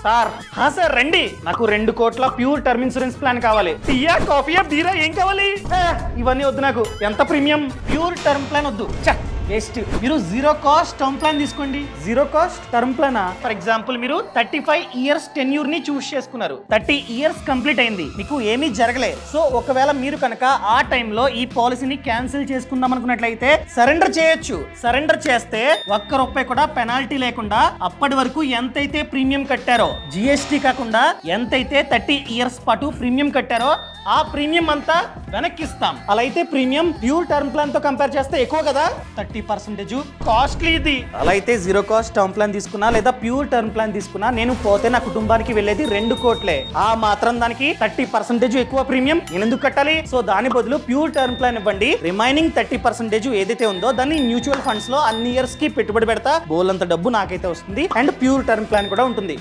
Sir sir రండి, నాకు 2 కోట్ల ప్యూర్ టర్మ్ ఇన్సూరెన్స్ ప్లాన్ కావాలి. టీయా కాఫీయా బీరా ఏం కావాలి? ఇవన్నీ వద్దు నాకు. ఎంత ప్రీమియం? ప్యూర్ టర్మ్ ప్లాన్ వద్దు, వేస్ట్. మీరు 0 కాస్ట్ టర్మ్ ప్లాన్ తీసుకోండి. 0 cost term plan for example మీరు 35 ఇయర్స్ టెన్యూర్ ని చూస్ చేసుకున్నారు. 30 ఇయర్స్ కంప్లీట్ అయింది, మీకు ఏమీ జరగలే. సో ఒకవేళ మీరు కనుక ఆ టైంలో ఈ పాలసీని క్యాన్సిల్ చేసుకుందాం అనుకున్నట్లయితే సరెండర్ చేయొచ్చు. సరెండర్ చేస్తే ₹1 కూడా పెనాల్టీ లేకుండా అప్పటి వరకు ఎంతైతే ప్రీమియం కట్టారో, జిఎస్టీ కాకుండా ఎంతైతే 30 ఇయర్స్ పాటు ప్రీమియం కట్టారో ఆ ప్రీమియం అంతా వెనక్కిస్తాం. అలా అయితే ప్రీమియం ప్యూర్ టర్మ్ ప్లాన్ తో కంపేర్ చేస్తే ఎక్కువ కదా, 30% కాస్ట్లీ ఇది. అలా అయితే 0 కాస్ట్ టర్మ్ ప్లాన్ తీసుకున్నా లేదా ప్యూర్ టర్మ్ ప్లాన్ తీసుకున్నా నేను పోతే నా కుటుంబానికి వెళ్ళేది 2 కోట్లే. ఆ మాత్రం దానికి 30% ఎక్కువ ప్రీమియం నేను ఎందుకు కట్టాలి? సో దాని బదులు ప్యూర్ టర్మ్ ప్లాన్ ఇవ్వండి. రిమైనింగ్ 30% ఏదైతే ఉందో దాన్ని మ్యూచువల్ ఫండ్స్ లో అన్ని ఇయర్స్ కి పెట్టుబడి పెడతా. బోలంత డబ్బు నాకైతే వస్తుంది అండ్ ప్యూర్ టర్మ్ ప్లాన్ కూడా ఉంటుంది.